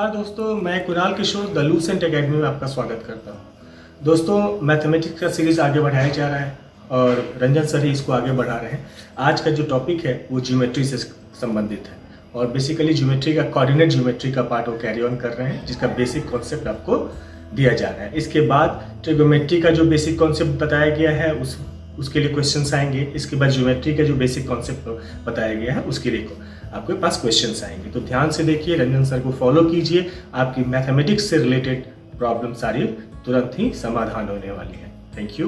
नमस्कार दोस्तों, मैं कुणाल किशोर द लूसेंट एकेडमी में आपका स्वागत करता हूं। दोस्तों, मैथमेटिक्स का सीरीज आगे बढ़ाया जा रहा है और रंजन सर ही इसको आगे बढ़ा रहे हैं। आज का जो टॉपिक है वो ज्योमेट्री से संबंधित है और बेसिकली ज्योमेट्री का कोऑर्डिनेट ज्योमेट्री का पार्ट वो कैरी ऑन कर रहे हैं, जिसका बेसिक कॉन्सेप्ट आपको दिया जा रहा है। इसके बाद ट्रिगोमेट्री का जो बेसिक कॉन्सेप्ट बताया गया है उसके लिए क्वेश्चंस आएंगे। इसके बाद ज्योमेट्री का जो बेसिक कॉन्सेप्ट बताया गया है उसके लिए आपके पास क्वेश्चंस आएंगे। तो ध्यान से देखिए, रंजन सर को फॉलो कीजिए। आपकी मैथमेटिक्स से रिलेटेड प्रॉब्लम सारी तुरंत ही समाधान होने वाली है। Thank you.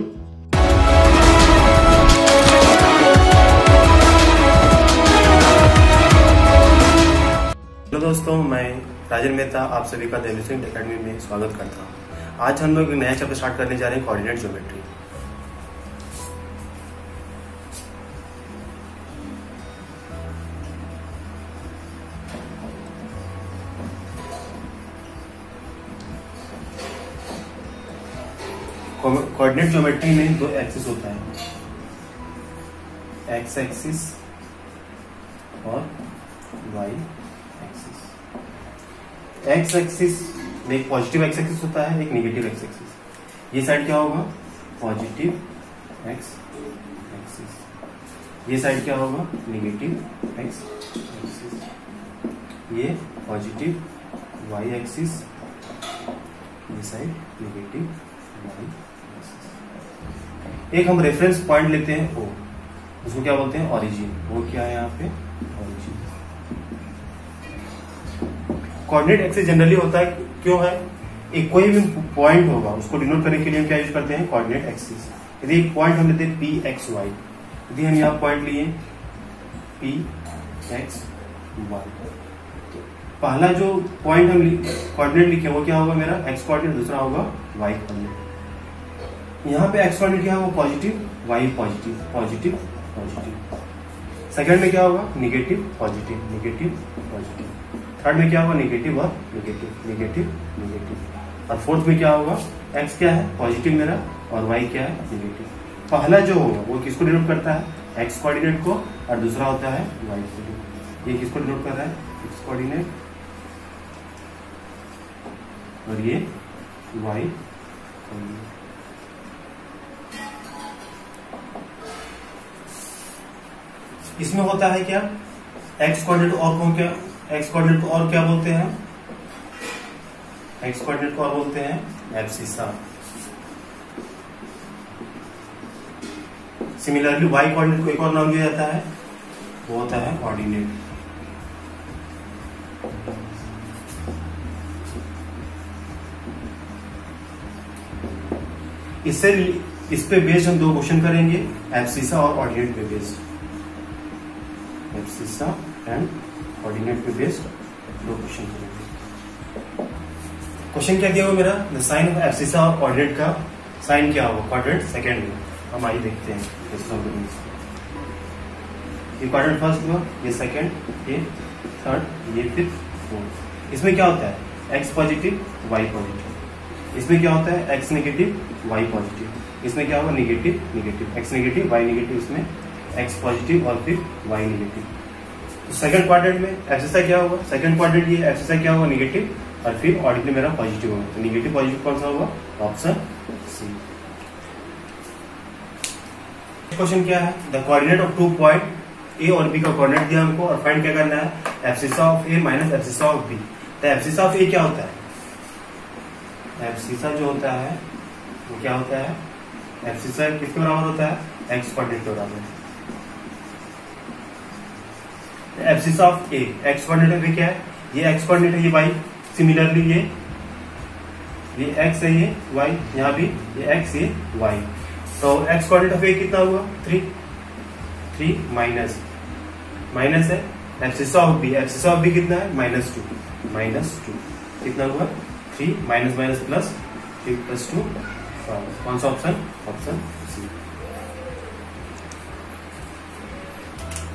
हेलो दोस्तों, मैं राजन मेहता आप सभी का द लूसेंट एकेडमी में स्वागत करता हूँ। आज हम लोग नया चैप्टर स्टार्ट करने जा रहे हैं, कोऑर्डिनेट ज्योमेट्री। कोऑर्डिनेट ज्योमेट्री में दो एक्सिस होता है, एक्स एक्सिस और वाई एक्सिस। एक्स एक्सिस में एक पॉजिटिव एक्स एक्सिस होता है, एक नेगेटिव एक्स एक्सिस। ये साइड क्या होगा? Positive x axis. ये साइड क्या होगा? Negative x axis. ये पॉजिटिव वाई एक्सिस, ये साइड नेगेटिव वाई। एक हम रेफरेंस पॉइंट लेते हैं ओ, उसको क्या बोलते हैं? ओरिजिन। वो क्या है यहाँ पे? ओरिजिन। कोऑर्डिनेट एक्सिस जनरली होता है, क्यों है? एक कोई भी पॉइंट होगा उसको डिनोट करने के लिए हम क्या यूज करते हैं? Coordinate axis. यदि एक पॉइंट हम लेते हैं पी एक्स वाई, यदि हम यहाँ पॉइंट लिए पी एक्स वाई, पहला जो पॉइंट हम कोऑर्डिनेट लिखे वो क्या होगा? मेरा एक्स कोऑर्डिनेट। दूसरा होगा वाई कोऑर्डिनेट। यहाँ पे एक्स कोऑर्डिनेट क्या होगा? Positive, Y positive, positive positive. Second में क्या होगा? Negative positive, negative positive. Third में क्या होगा? निगेटिव और निगेटिव, निगेटिव निगेटिव। और फोर्थ में क्या होगा? एक्स क्या है? पॉजिटिव मेरा, और वाई क्या है? निगेटिव। पहला जो होगा वो किसको डिनोट करता है? एक्स कोऑर्डिनेट को, और दूसरा होता है वाई कोऑर्डिनेट। ये किसको डिनोट कर रहा है? एक्स कोऑर्डिनेट, और ये वाई कोऑर्डिनेट। इसमें होता है क्या? एक्स कोऑर्डिनेट और कौन क्या? एक्स कोऑर्डिनेट को और क्या बोलते हैं? एक्स कोऑर्डिनेट को और बोलते हैं एब्सिसा। सिमिलरली वाई कोऑर्डिनेट को एक और नाम दिया जाता है, वो होता है ऑर्डिनेट। इस पे बेस्ड हम दो क्वेश्चन करेंगे, एब्सिसा और ऑर्डिनेट पे बेस्ड। एब्सिसा एंड ऑर्डिनेट पे बेस्ड दो क्वेश्चन करेंगे। क्वेश्चन क्या दिया हुआ मेरा? द साइन ऑफ एब्सिसा और ऑर्डिनेट का साइन क्या होगा? क्वाड्रेंट सेकंड में। हम आइए देखते हैं कैसे हम करेंगे। ये क्वाड्रेंट फर्स्ट हुआ, ये सेकंड, ये थर्ड, ये फिफ्थ, फोर्थ। इसमें क्या होता है? X positive Y positive. इसमें क्या होता है? X negative Y positive. इसमें क्या होगा? Negative negative, X negative Y negative. इसमें एक्स पॉजिटिव और फिर वाई नेगेटिव। तो सेकंड क्वाड्रेंट में एब्सिसा क्या होगा? सेकंड क्वाड्रेंट ये एब्सिसा क्या होगा? निगेटिव, और फिर ऑर्डिनेट मेरा पॉजिटिव होगा। तो निगेटिव पॉजिटिव कौन सा होगा? Option C. क्वेश्चन क्या है? The coordinate of two point A और बी का कोऑर्डिनेट दिया हमको, और फाइंड क्या करना है? Abscissa of A minus abscissa of B. तो एब्सिसा ऑफ ए क्या होता है? एब्सिसा जो होता है वो क्या होता है? एब्सिसा किसके बराबर होता है? एक्स कोऑर्डिनेट के बराबर। Abscissa of A, x coordinate में क्या है? ये एक्स कोऑर्डिनेट है, ये वाई। सिमिलरली ये एक्स है, ये वाई, यहाँ भी ये एक्स, ये वाई। तो एक्स कोऑर्डिनेट ऑफ ए कितना हुआ? 3 माइनस माइनस है abscissa of B. Abscissa of B कितना है? -2 कितना हुआ? 3 माइनस माइनस प्लस 3 + 2 5। कौन सा ऑप्शन? Option C.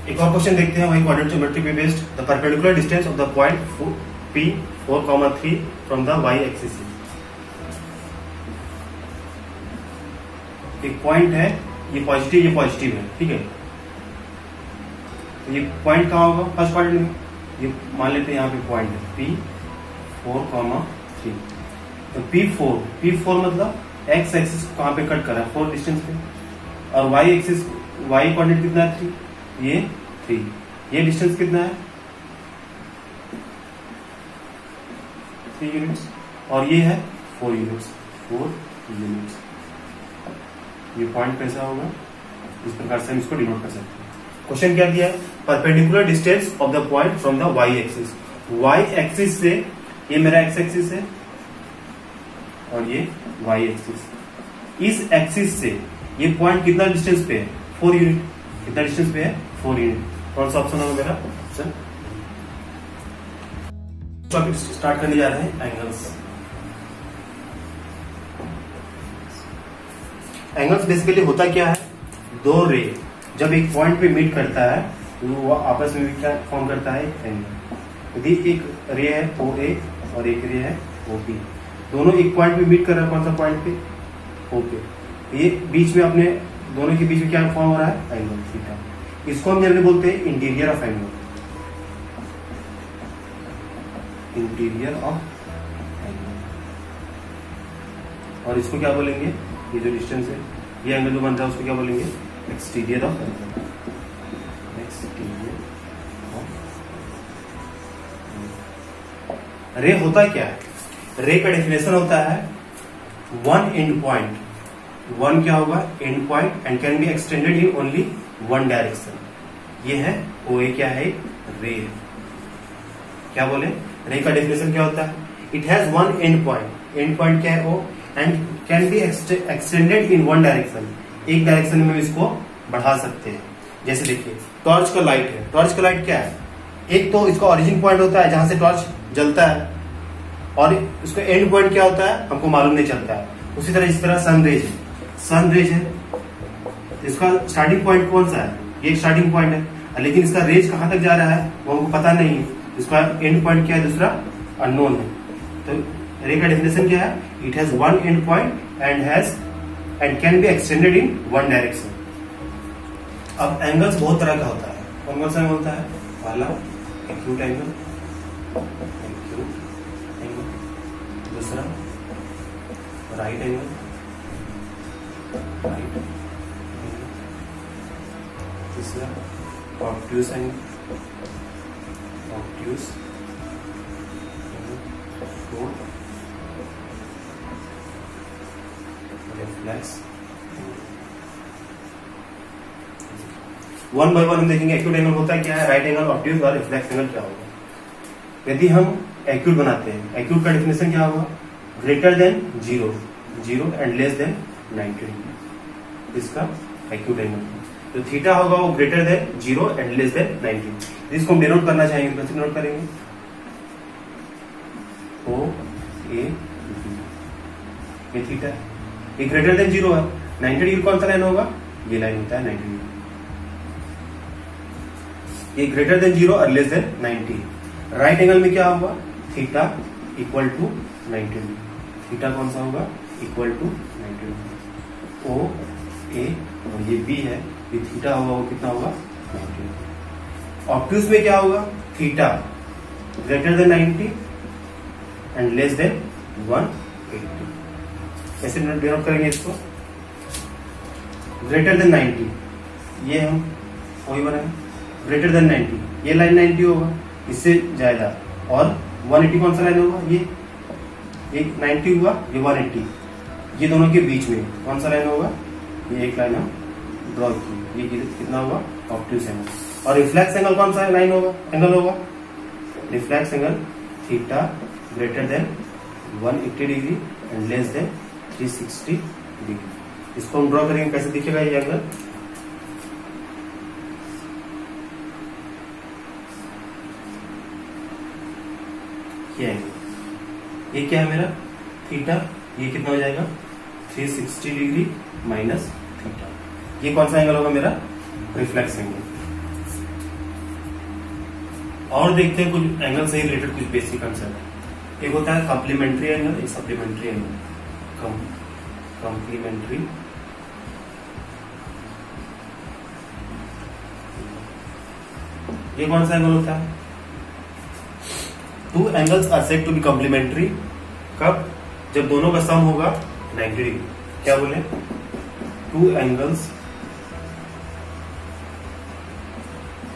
एक और क्वेश्चन देखते हैं वही कोऑर्डिनेट ज्योमेट्री पे based. The perpendicular distance of the point P 4,3 from the y axis. एक पॉइंट है, ये पॉजिटिव है, ठीक है। तो ये पॉइंट कहाँ होगा? फर्स्ट क्वाड्रेंट में। ये मान लेते हैं यहाँ पे पॉइंट है P 4,3। तो P4 मतलब एक्स एक्सिस कहाँ पे कट करा है 4 डिस्टेंस पे, और वाई एक्सिस वाई कोऑर्डिनेट कितना है 3, ये 3, ये डिस्टेंस कितना है 3 यूनिट्स, और ये है 4 यूनिट्स। ये पॉइंट कैसा होगा, इस प्रकार से हम इसको डिनोट कर सकते हैं। क्वेश्चन क्या दिया है, perpendicular distance of the point from the Y axis. Y axis से ये मेरा एक्स एक्सिस है और ये वाई एक्सिस, इस एक्सिस से ये पॉइंट कितना डिस्टेंस पे है 4 यूनिट। कितना डिस्टेंस पे है 4 यूनिट। कौन सा ऑप्शन होगा मेरा ऑप्शन। टॉपिक स्टार्ट करने जा रहे हैं एंगल्स। एंगल्स बेसिकली होता क्या है, दो रे जब एक पॉइंट पे मीट करता है तो वो आपस में क्या फॉर्म करता है एंगल। यदि एक रे है OA और एक रे है OB, दोनों एक पॉइंट पे मीट कर रहा है, कौन सा पॉइंट पे OP, ये बीच में अपने दोनों के बीच में क्या फॉर्म हो रहा है एंगल थीटा। इसको हम जनरली बोलते हैं interior of angle, interior of angle. और इसको क्या बोलेंगे, ये जो डिस्टेंस है ये एंगल जो बन रहा है उसको क्या बोलेंगे exterior of angle, exterior of. रे होता क्या है, रे का डेफिनेशन होता है वन एंड पॉइंट, वन क्या होगा and point, and can be extended in only one direction. ये है OA, क्या है रे। क्या बोले, रे का डेफिनेशन क्या होता है, it has one and point, and point क्या है O, and can be extended in one direction, एक डायरेक्शन में इसको बढ़ा सकते हैं। जैसे देखिए टॉर्च का लाइट है, टॉर्च का लाइट क्या है, एक तो इसका ओरिजिन पॉइंट होता है जहां से टॉर्च जलता है, और इसका एंड पॉइंट क्या होता है हमको मालूम नहीं चलता है। उसी तरह इस तरह सनरेज है, सनरेज है इसका स्टार्टिंग पॉइंट कौन सा है, ये स्टार्टिंग पॉइंट है, लेकिन इसका रेज कहां तक जा रहा है वो हमको पता नहीं है, इसका एंड पॉइंट क्या है दूसरा अननोन है। तो रे का डेफिनेशन क्या है, it has one and point and can be extended in one direction. अब एंगल्स बहुत तरह का होता है, कौन कौन सा होता है, पहला एक्यूट एंगल, दूसरा राइट एंगल, तीसरा obtuse angle, fourth reflex. One by one हम देखेंगे एक्यूट एंगल होता है क्या है, राइट एंगल, ऑब्ट्यूस और रिफ्लेक्स एंगल क्या होगा। यदि हम एक्यूट बनाते हैं, एक्यूट का डेफिनेशन क्या होगा, greater than 0 and less than 90 degree, इसका एक्यूट एंगल। तो थीटा होगा वो greater than 0 and less than 90। इसको हम डिनोट करना चाहेंगे, कैसे डिनोट करेंगे, OA ये थीटा, ये ग्रेटर देन 0 है, 90 डिग्री कौन सा लाइन होगा, ये लाइन होता है 90 डिग्री। ये ग्रेटर देन 0 और लेस देन 90। राइट एंगल में क्या होगा, theta equal to 90 degree, theta कौन सा होगा इक्वल टू 90 डिग्री। OA और ये B है, ये थीटा होगा वो कितना होगा 90 डिग्री। ऑब्ट्यूस में क्या होगा, theta greater than 90 and less than 180। कैसे डिनोट करेंगे इसको, ग्रेटर देन 90, ये हम वही बनाए ग्रेटर देन 90, ये लाइन 90 होगा, इससे ज्यादा, और 180 कौन सा लाइन होगा, ये 90 हुआ, ये 180, ये दोनों के बीच में कौन सा लाइन होगा, ये एक लाइन हम ड्रॉ की, ये कितना होगा ऑब्ट्यूस एंगल। और रिफ्लेक्स एंगल कौन सा लाइन होगा, एंगल होगा, reflex angle theta greater than 180 degree and less than 360 degree. इसको हम ड्रॉ करेंगे, कैसे दिखेगा ये एंगल, ये एंगल, ये क्या है मेरा थीटा, ये कितना हो जाएगा 360 डिग्री माइनस थीटा, ये कौन सा एंगल होगा मेरा रिफ्लेक्स एंगल। और देखते हैं कुछ एंगल से रिलेटेड कुछ बेसिक कंसेप्ट। एक होता है कॉम्प्लीमेंट्री एंगल, एक सप्लीमेंट्री एंगल। कॉम्प्लीमेंट्री ये कौन सा एंगल होता है, two angles are said to be complementary कब? जब दोनों का सम होगा 90 डिग्री। क्या बोले? Two angles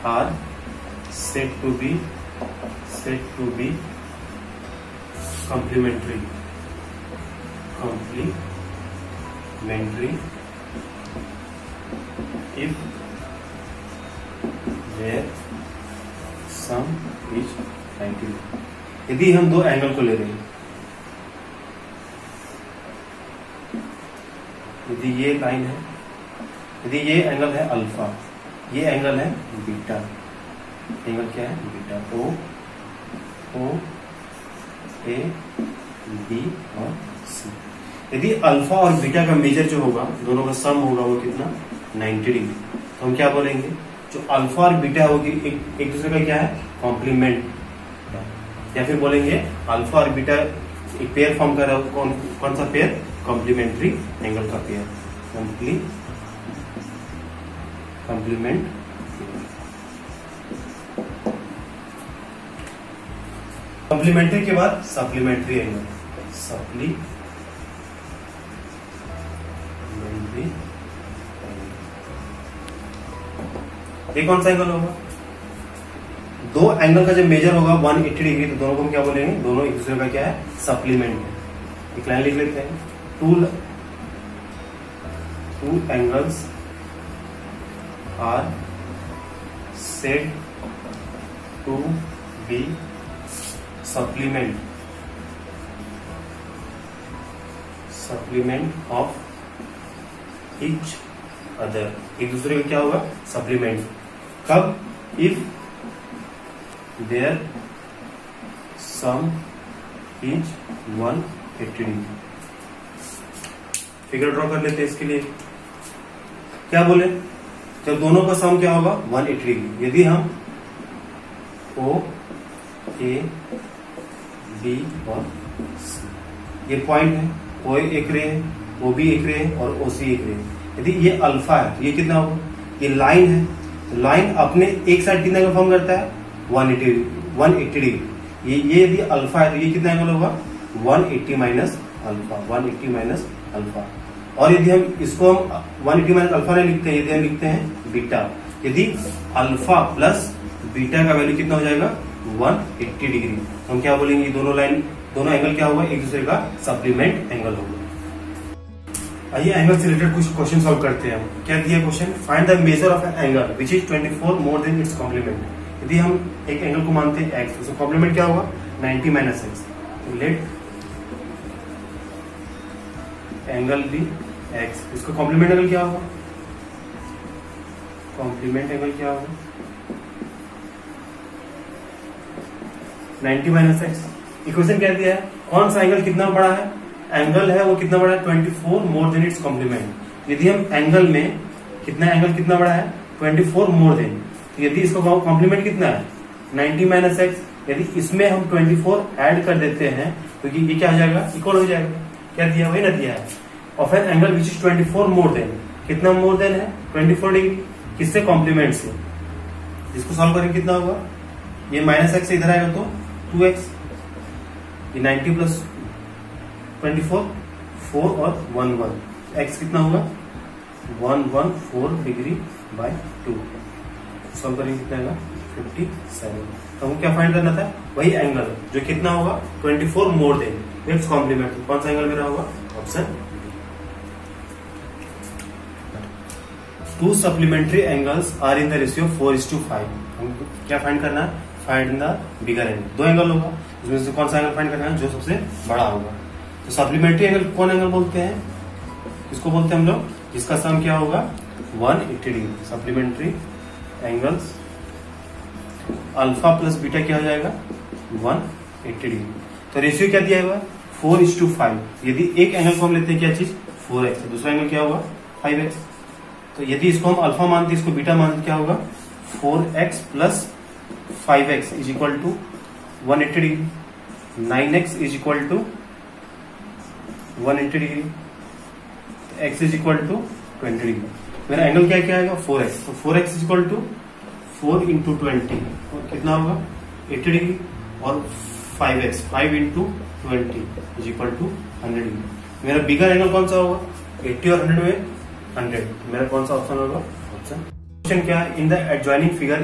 are said to be complementary if their sum is 90। यदि हम दो एंगल को ले रहे हैं, यदि ये लाइन है, यदि ये एंगल है अल्फा, ये एंगल है बीटा, एंगल क्या है? बीटा। ओ ए बी और सी। यदि अल्फा और बीटा का मेजर जो होगा, दोनों का सम होगा, वो कितना? 90 डिग्री। तो हम क्या बोलेंगे? जो अल्फा और बीटा होगी एक दूसरे का क्या है? कॉम्प्लीमेंट। या फिर बोलेंगे अल्फा और बीटा एक पेयर फॉर्म कर रहा है। कौन सा पेयर? कॉम्प्लीमेंट्री एंगल का पेयर। कॉम्प्लीमेंट कॉम्प्लीमेंट्री के बाद सप्लीमेंट्री एंगल। सप्लीमेंट्री ये कौन सा एंगल होगा? दो एंगल का जब मेजर होगा 180 डिग्री, तो दोनों को हम क्या बोलेंगे? दोनों एक दूसरे का क्या है? सप्लीमेंट है। एक लाइन लिख लेते हैं। Two angles are said to be supplement of each other. एक दूसरे का क्या होगा? सप्लीमेंट। कब? If their sum is 180 degree. Figure draw कर लेते हैं इसके लिए। क्या बोले? जब दोनों का सम क्या होगा? 180 डिग्री। यदि हम ओ ए बी और सी, ये पॉइंट है, ओ एक रे है, ओ बी एक रे है और ओ सी एक रे है। यदि ये अल्फा है तो ये कितना होगा? ये लाइन है, तो लाइन अपने एक साइड कितना एंगल फॉर्म करता है? 180 डिग्री। ये यदि अल्फा है तो ये कितना एंगल होगा? 180 माइनस अल्फा। और यदि हम इसको 180 माइनस अल्फा नहीं लिखते हैं, यदि हम लिखते हैं बीटा, यदि अल्फा प्लस बीटा का वैल्यू कितना हो जाएगा? 180 डिग्री। तो हम क्या बोलेंगे? दोनों एंगल क्या होगा? एक दूसरे का सप्लीमेंट एंगल होगा। आइए एंगल से रिलेटेड कुछ क्वेश्चन सॉल्व करते हैं हम। क्या दिया question? Find the measure of an angle which is 24 more than its complement. यदि हम एक एंगल को मानते हैं x, उसका कॉम्प्लीमेंट क्या होगा? 90 minus x. Let angle be x, इसका कॉम्प्लीमेंट एंगल क्या होगा? कॉम्प्लीमेंट एंगल क्या होगा? 90 माइनस एक्स। इक्वेशन क्या दिया है? कौन सा एंगल कितना बड़ा है? एंगल है वो कितना बड़ा है? 24 मोर देन इट्स कॉम्प्लीमेंट। यदि हम एंगल में कितना कितना बड़ा है? 24 मोर देन। तो यदि इसका कॉम्प्लीमेंट कितना है? 90 माइनस एक्स। यदि इसमें हम 24 ऐड कर देते हैं तो ये क्या हो जाएगा? इक्वल हो जाएगा। क्या दिया? वही ना दिया है। Of an angle which is 24 more then. कितना मोर देन है? 24 डिग्री। किससे? कॉम्प्लीमेंट से। इसको सॉल्व करेंगे कितना होगा? ये माइनस एक्स इधर आएगा तो 2x, ये 90 प्लस 24 4 और 1 x कितना होगा? 114 डिग्री बाय 2। सॉल्व करेंगे कितना आएगा? 57। तो हमको क्या फाइंड करना था? वही एंगल जो कितना होगा? 24 मोर देन इट्स कॉम्प्लीमेंट। कौन सा एंगल मेरा होगा? Option. Two supplementary angles are in the ratio 4:5। हमको क्या फाइंड करना है? Find the bigger angle. दो एंगल होगा, उसमें से कौन सा एंगल फाइंड करना है? जो सबसे बड़ा होगा। तो सप्लीमेंट्री एंगल कौन एंगल बोलते हैं? किसको बोलते हैं हम लोग? जिसका सम क्या होगा? 180 degree. Supplementary angles alpha plus beta क्या हो जाएगा? 180 डिग्री। तो रेशियो क्या दिया हुआ? 4:5। यदि एक एंगल को हम लेते हैं क्या चीज? 4x, दूसरा एंगल क्या होगा? 5x। तो यदि इसको हम अल्फा मानते, इसको बीटा मानते, क्या होगा? 4x plus 5x is equal to 180 degree. 9x is equal to 180 degree. x is equal to 20 degree. मेरा एंगल क्या क्या आएगा? 4x। तो 4x is equal to 4 into 20 कितना होगा? 80 डिग्री। और 5x 5 into 20 is equal to 100 degree. मेरा bigger angle कौन सा होगा? 80 और 100 में 100। मेरा कौन सा ऑप्शन होगा? ऑप्शन क्वेश्चन क्या है? In the adjoining figure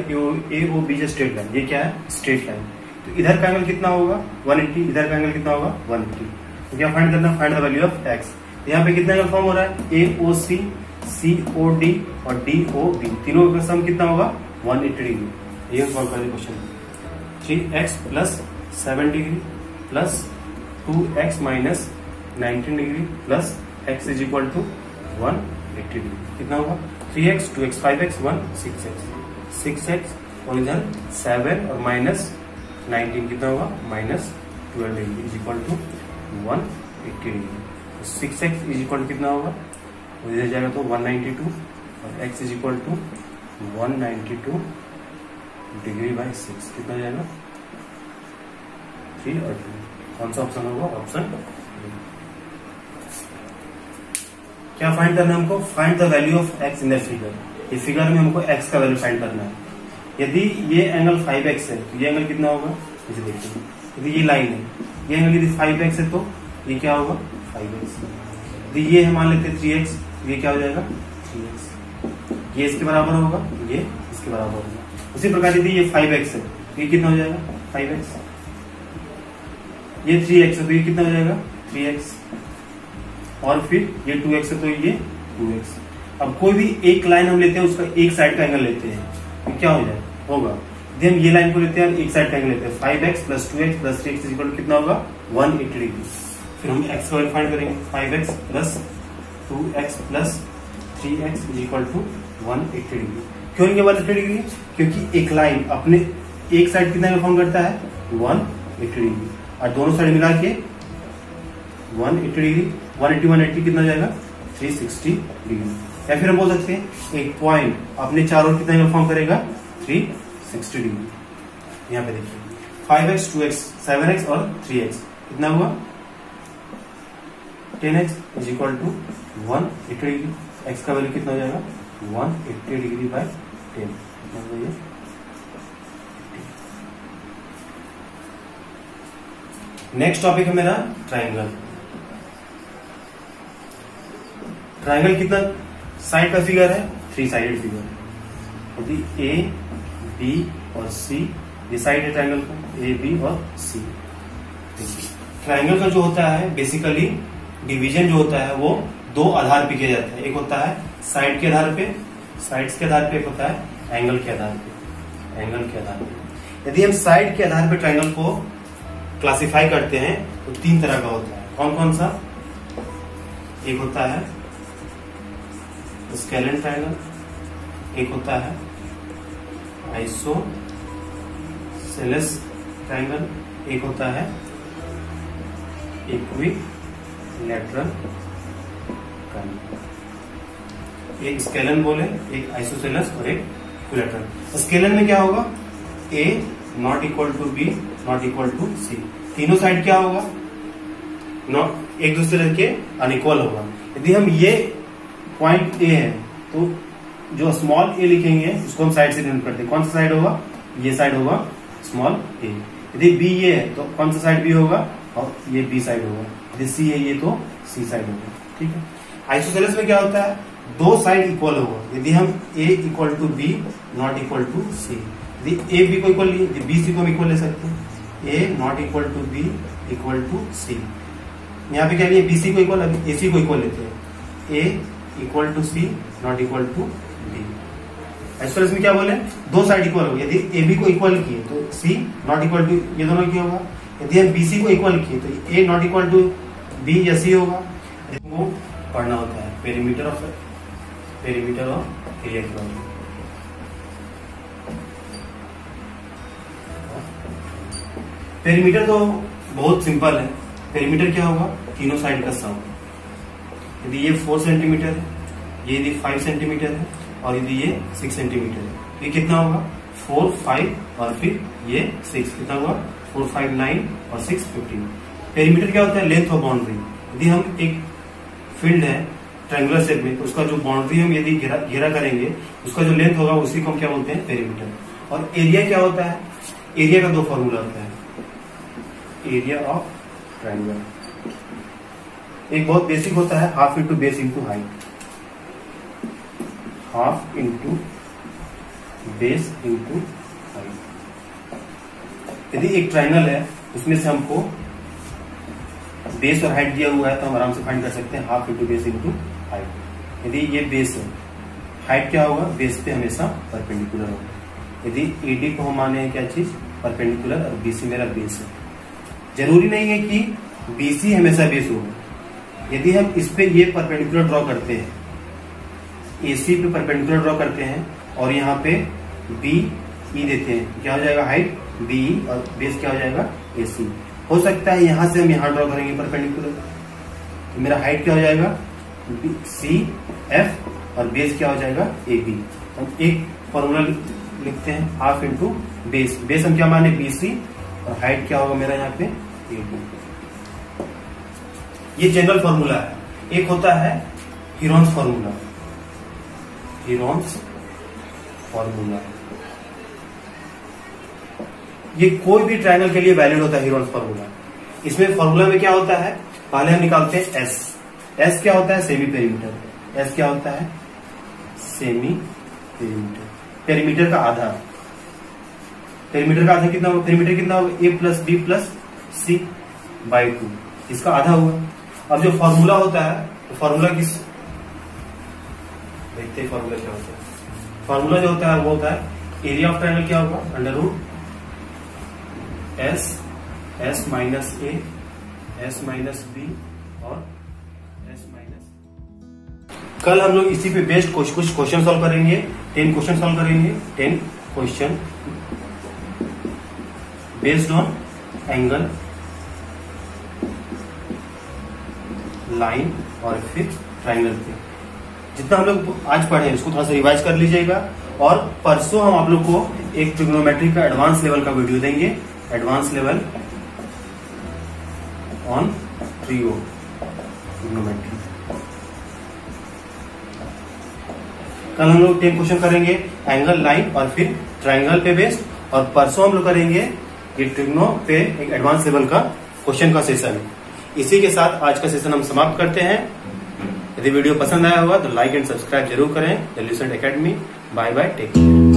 A O B straight line. ये क्या है? Straight line. तो इधर का एंगल कितना होगा? 180। इधर का एंगल कितना होगा? 180। तो क्या फाइंड करना? Find the value of x. यहाँ पे कितना एंगल फॉर्म हो रहा है? ए ओ सी, सी ओ डी और डी ओ बी, तीनों का सम कितना होगा? 180 डिग्री। ये सॉल्व करें question. 3x plus 7 degree plus 2x minus 19 degree plus x is equal to 180 degree. कितना होगा? 3x 2x 5x 1 6x और इधर 7 और माइनस 19 कितना होगा? Minus 12 degree is equal to 180 degree. 6x is equal कितना होगा? इधर जाएगा तो 192 और x is equal to 192 degree by 6 कितना जाएगा? 3 और 2। कौन सा ऑप्शन होगा? ऑप्शन क्या फाइंड करना है हमको? Find the value of x in the figure. ये फिगर में हमको x का वैल्यू फाइंड करना है। यदि ये एंगल 5x है तो ये एंगल कितना होगा? इसे देखिए, यदि ये लाइन है, ये एंगल यदि 5x है तो ये क्या होगा? 5x। यदि ये है मान लेते 3x, ये क्या हो जाएगा? 3x। ये इसके बराबर होगा, ये इसके बराबर होगा। उसी प्रकार यदि ये 5x है तो ये कितना हो जाएगा? 5x। ये 3x है तो ये कितना हो जाएगा? 3x। और फिर ये 2x है तो ये 2x। अब कोई भी एक लाइन हम लेते हैं, उसका एक साइड का एंगल लेते हैं तो क्या हो जाए होगा? यदि हम ये लाइन को लेते हैं, एक साइड का एंगल लेते हैं, 5x plus 2x plus 3x equal कितना होगा? 180 डिग्री। फिर हम x का वैल्यू फाइंड करेंगे, 5x plus 2x plus 3x is equal to 180 degree. क्यों ये 180 डिग्री? क्योंकि एक लाइन अपने एक साइड कितना फॉर्म करता है? 180 डिग्री और दोनों साइड मिला के 180 डिग्री। 180 180 कितना जाएगा? 360 डिग्री। या फिर हम बोल सकते हैं एक पॉइंट अपने चारों कितना एंगल फॉर्म करेगा? 360 डिग्री। यहाँ पे देखिए 5x 2x 7x और 3x कितना हुआ? 10x is equal to 180 degree. x का वैल्यू कितना हो जाएगा? 180 डिग्री बाय 10। नेक्स्ट टॉपिक है मेरा ट्राइंगल। ट्राइंगल कितना साइड का फिगर है? 3 साइडेड फिगर। यदि ए बी और सी, ये साइड है ट्राइंगल का, ए बी और सी। ट्राइंगल का जो होता है बेसिकली डिवीजन जो होता है वो 2 आधार पे किया जाता है। एक होता है साइड के आधार पे, साइड्स के आधार पे, एक होता है एंगल के आधार पे, एंगल के आधार पे। यदि हम साइड के आधार पे ट्राइंगल को क्लासिफाई करते हैं तो 3 तरह का होता है। कौन कौन सा? एक होता है स्केलेन ट्राइंगल, एक होता है आइसोसेलेस ट्राइंगल, एक होता है इक्विलैटरल ट्राइंगल। एक स्केलेन बोले, एक आइसोसेलेस और एक इक्विलैटरल। स्केलेन में क्या होगा? A not equal to B not equal to C. तीनों साइड क्या होगा? नॉट एक दूसरे के अनइक्वल होगा। यदि हम ये पॉइंट ए है तो जो स्मॉल ए लिखेंगे उसको हम साइड से डिनोट करते हैं। कौन सा साइड होगा? ये साइड होगा स्मॉल ए। यदि बी ये है तो कौन सा साइड बी होगा? और ये बी साइड होगा। यदि सी है ये तो सी साइड होगा। ठीक है। आइसोसेलेस में क्या होता है? 2 साइड इक्वल होगा। यदि हम A equal to B not equal to C, यदि ए बी को इक्वल लिए, बी सी को हम इक्वल ले सकते हैं। A not equal to B equal to C. यहाँ पे क्या लिए? बी सी को इक्वल, ए सी को इक्वल लेते हैं। A equal to C not equal to B. Isosceles में क्या बोले? 2 साइड इक्वल होगा। यदि ए बी को इक्वल किए तो सी नॉट इक्वल टू, ये दोनों क्या होगा? यदि हम बी सी को इक्वल किए तो ए नॉट इक्वल टू बी या सी होगा। वो पढ़ना होता है पेरीमीटर ऑफ एरिया की वैल्यू। पेरीमीटर तो बहुत सिंपल है। पेरीमीटर क्या होगा? तीनों साइड का सम। यदि ये 4 सेंटीमीटर है, ये यदि 5 सेंटीमीटर है और यदि ये 6 सेंटीमीटर है, ये कितना होगा? 4 5 और फिर ये 6 कितना होगा? 4 5 9 और 6 15। पेरीमीटर क्या होता है? Length of boundary. यदि हम एक फील्ड है ट्रायंगुलर शेप में तो उसका जो बाउंड्री हम यदि घेरा करेंगे उसका जो लेंथ होगा उसी को हम क्या बोलते हैं? पेरीमीटर। और एरिया क्या होता है? एरिया का 2 फॉर्मूला होता है। Area of triangle. एक बहुत बेसिक होता है half into base into height, half into base into height. यदि एक ट्राइंगल है उसमें से हमको बेस और हाइट दिया हुआ है तो हम आराम से फाइंड कर सकते हैं half into base into height. यदि ये बेस है, हाइट क्या होगा, बेस पे हमेशा परपेंडिकुलर होगा। यदि एडी को हम माने क्या चीज, परपेंडिकुलर, और बीसी मेरा बेस है। जरूरी नहीं है कि बीसी हमेशा बेस होगा। यदि हम इस पे ये परपेंडिकुलर ड्रॉ करते हैं, एसी पे परपेंडिकुलर ड्रॉ करते हैं और यहाँ पे बी ई देते हैं, क्या हो जाएगा हाइट बी, और बेस क्या हो जाएगा एसी। हो सकता है यहां से हम यहां ड्रॉ करेंगे परपेंडिकुलर, तो मेरा हाइट क्या हो जाएगा सी एफ, और बेस क्या हो जाएगा ए बी। हम एक फॉर्मूला लिखते हैं हाफ इंटू बेस, बेस हम क्या माने बीसी, और हाइट क्या होगा मेरा यहाँ पे ए बी। ये जनरल फॉर्मूला है। एक होता है हीरोन्स फॉर्मूला, हीरोन्स फॉर्मूला ये कोई भी ट्रायंगल के लिए वैलिड होता है हीरोन्स फॉर्मूला। इसमें फॉर्मूला में क्या होता है, पहले हम निकालते हैं एस। एस क्या होता है, सेमी पेरीमीटर। एस क्या होता है, सेमी पेरीमीटर, पेरीमीटर का आधा। पेरीमीटर का आधा कितना होगा, पेरीमीटर कितना होगा, A plus B plus C by 2, इसका आधा हुआ। अब जो फॉर्मूला होता है, तो फॉर्मूला किस, देखते हैं फॉर्मूला क्या होता है। फॉर्मूला जो होता है वो होता है एरिया ऑफ ट्रायंगल क्या होगा, under root S, S minus A, S minus B और एस माइनस। कल हम लोग इसी पे बेस्ड कुछ क्वेश्चन सॉल्व करेंगे, 10 क्वेश्चन सॉल्व करेंगे, 10 question based on angle, line और फिर ट्राइंगल पे। जितना हम लोग आज पढ़े उसको थोड़ा सा रिवाइज कर लीजिएगा, और परसों हम आप लोग को एक ट्रिग्नोमेट्री का एडवांस लेवल का वीडियो देंगे, एडवांस लेवल ऑन ट्रिग्नोमेट्री। कल हम लोग 10 क्वेश्चन करेंगे एंगल, लाइन और फिर ट्राइंगल पे बेस्ड, और परसों हम लोग करेंगे ये ट्रिग्नो पे एक एडवांस लेवल का क्वेश्चन का सेशन। इसी के साथ आज का सेशन हम समाप्त करते हैं। यदि वीडियो पसंद आया होगा तो लाइक एंड सब्सक्राइब जरूर करें, डेल्यूसेंट academy. Bye bye, take care.